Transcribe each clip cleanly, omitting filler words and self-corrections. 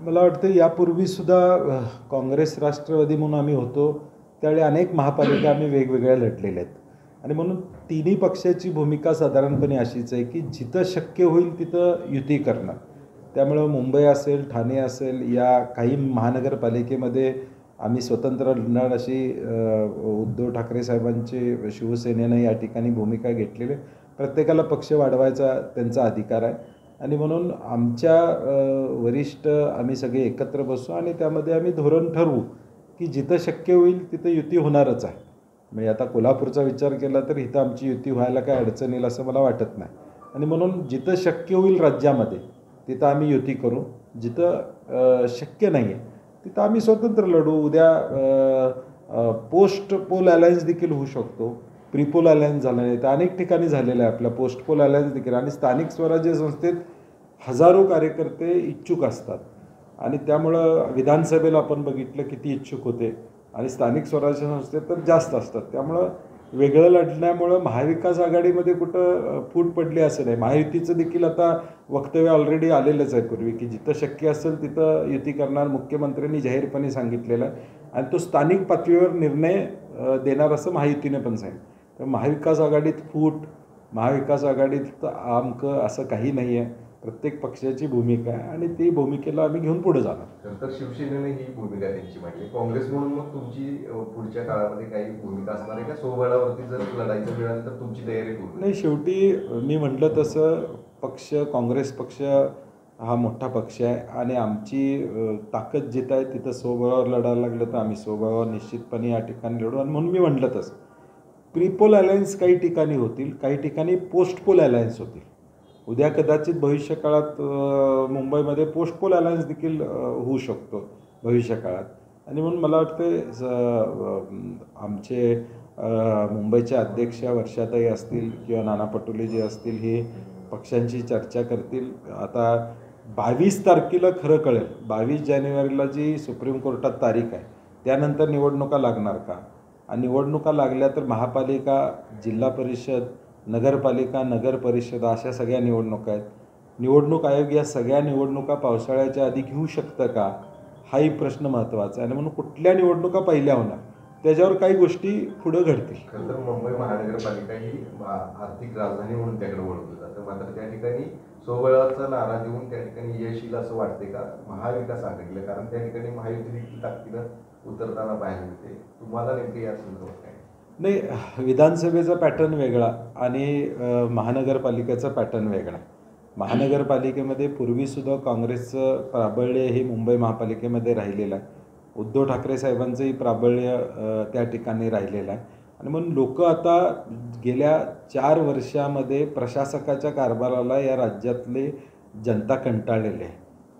मला वाटतं यापूर्वीसुद्धा काँग्रेस राष्ट्रवादी म्हणून आम्ही होतो त्यावेळी अनेक महापालिका आम्ही वेगवेगळ्या लढलेल्या आहेत आणि म्हणून तिन्ही पक्षाची भूमिका साधारणपणे अशीच आहे की जिथं शक्य होईल तिथं युती करणं। त्यामुळं मुंबई असेल, ठाणे असेल, या काही महानगरपालिकेमध्ये आम्ही स्वतंत्र लढणार अशी उद्धव ठाकरे साहेबांची शिवसेनेनं या ठिकाणी भूमिका घेतलेली। प्रत्येकाला पक्ष वाढवायचा त्यांचा अधिकार आहे आणि म्हणून आमच्या वरिष्ठ आम्ही सगळे एकत्र बसू आणि त्यामध्ये आम्ही धोरण ठरवू की जिथं शक्य होईल तिथं युती होणारच आहे। म्हणजे आता कोल्हापूरचा विचार केला तर इथं आमची युती व्हायला काय अडचण येईल असं मला वाटत नाही आणि म्हणून जिथं शक्य होईल राज्यामध्ये तिथं आम्ही युती करू, जिथं शक्य नाही आहे तिथं आम्ही स्वतंत्र लढू। उद्या पोस्ट पोल अलायन्स देखील होऊ शकतो, प्रीपोल अलायन्स झालं नाही तर अनेक ठिकाणी झालेलं आहे आपल्या पोस्ट पोल अलायन्स देखील। आणि स्थानिक स्वराज्य संस्थेत हजारो कार्यकर्ते इच्छुक असतात आणि त्यामुळं विधानसभेला आपण बघितलं किती इच्छुक होते आणि स्थानिक स्वराज्य संस्थेत तर जास्त असतात। त्यामुळं वेगळं लढण्यामुळं महाविकास आघाडीमध्ये कुठं फूट पडली असं नाही। महायुतीचं देखील आता वक्तव्य ऑलरेडी आलेलंच आहे पूर्वी की जिथं शक्य असेल तिथं युती करणार मुख्यमंत्र्यांनी जाहीरपणे सांगितलेलं आहे आणि तो स्थानिक पातळीवर निर्णय देणार असं महायुतीने पण सांगितलं। तर महाविकास आघाडीत फूट, महाविकास आघाडीत आमकं असं काही नाही आहे। प्रत्येक पक्षाची भूमिका आहे आणि ती भूमिकेला आम्ही घेऊन पुढे जाणार। तर शिवसेनेने ही भूमिका त्यांची मांडली, काँग्रेस म्हणून मग तुमची पुढच्या काळामध्ये काही भूमिका असणार आहे का? स्वबळावरती जर लढायचं मिळालं तर तुमची तयारी पूर्ण? नाही, शेवटी मी म्हटलं तसं पक्ष, काँग्रेस पक्ष हा मोठा पक्ष आहे आणि आमची ताकद जिथं आहे तिथं स्वबळावर लढायला लागलं तर आम्ही स्वबळावर निश्चितपणे या ठिकाणी लढू। आणि म्हणून मी म्हटलं तसं प्रीपोल अलायन्स काही ठिकाणी होतील, काही ठिकाणी पोस्ट पोल अलायन्स होतील। उद्या कदाचित भविष्य काळात मुंबईमध्ये पोस्ट पोल अलायन्स देखील होऊ शकतो भविष्य काळात आणि म्हणून मला वाटतं आमचे मुंबईचे अध्यक्ष वर्षाताई असतील किंवा नाना पटोले जे असतील हे पक्षांची चर्चा करतील। आता 22 तारखेला खरं कळेल, 22 जानेवारीला जी सुप्रीम कोर्टात तारीख आहे त्यानंतर निवडणुका लागणार का आणि निवडणुका लागल्या तर महापालिका, जिल्हा परिषद, नगरपालिका, नगर परिषद अशा सगळ्या निवडणुका आहेत। निवडणूक आयोग या सगळ्या निवडणुका पावसाळ्याच्या आधी घेऊ शकतं का हाही प्रश्न महत्त्वाचा आहे आणि म्हणून कुठल्या निवडणुका पहिल्या होणार त्याच्यावर काही गोष्टी पुढे घडतील। खरं तर मुंबई महानगरपालिका ही आर्थिक राजधानी म्हणून त्याकडे ओळखलं जातं, मात्र त्या ठिकाणी स्वबळाचा नारा देऊन त्या ठिकाणी यश येईल असं वाटते का महाविकास आघाडीला? कारण त्या ठिकाणी महायुती देखील ताकदीनं उतरताना पाहायला मिळते। तुम्हाला नेमके या संदर्भात काय? नाही, विधानसभेचा पॅटर्न वेगळा आणि महानगरपालिकेचा पॅटर्न वेगळा। महानगरपालिकेमध्ये पूर्वीसुद्धा काँग्रेसचं प्राबल्य हे मुंबई महापालिकेमध्ये राहिलेलं आहे, उद्धव ठाकरे साहेबांचंही प्राबल्य त्या ठिकाणी राहिलेलं आहे आणि म्हणून लोक आता गेल्या 4 वर्षामध्ये प्रशासकाच्या कारभाराला या राज्यातले जनता कंटाळलेले आहे।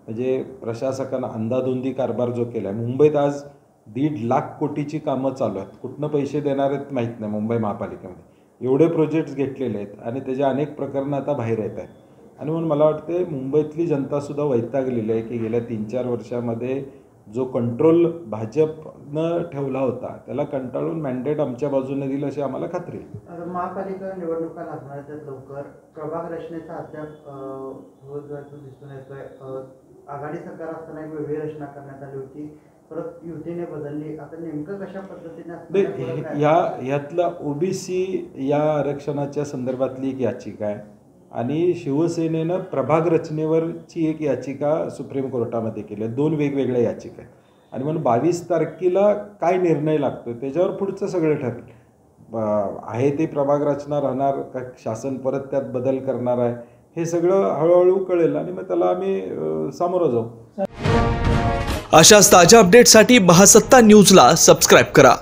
म्हणजे प्रशासकानं अंधाधुंदी कारभार जो केला आहे, मुंबईत आज 1.5 लाख कोटीची कामं चालू आहेत, कुठनं पैसे देणार आहेत माहीत नाही। मुंबई महापालिकेमध्ये एवढे प्रोजेक्ट्स घेतलेले आहेत आणि त्याच्या अनेक प्रकरणं आता बाहेर येत आहेत आणि म्हणून मला वाटते मुंबईतली जनतासुद्धा वैतागलेली आहे की गेल्या 3-4 वर्षामध्ये जो कंट्रोल भाजपनं ठेवला होता त्याला कंटाळून मॅन्डेट आमच्या बाजूने दिलं अशी आम्हाला खात्री आहे। महापालिका निवडणुका लागणार आहेत लवकर, प्रभाग रचनेचा अद्याप दिसून येतोय। आघाडी सरकार असताना एक वेगळी रचना करण्यात आली होती, परत युतीने बदलली, आता नेमकं कशा पद्धतीने ह्यातला ओबीसी या आरक्षणाच्या संदर्भातली एक याचिका आहे आणि शिवसेनेनं प्रभाग रचनेवरची एक याचिका सुप्रीम कोर्टामध्ये केली आहे। 2 वेगवेगळ्या याचिका आहेत आणि म्हणून 22 तारखेला काय निर्णय लागतो त्याच्यावर पुढचं सगळं ठरेल। आहे ते प्रभाग रचना राहणार का शासन परत त्यात बदल करणार आहे हे सगळं हळूहळू कळेल आणि मग त्याला आम्ही सामोरं जाऊ। अशाच ताज्या अपडेटसाठी महासत्ता न्यूजला सबस्क्राइब करा।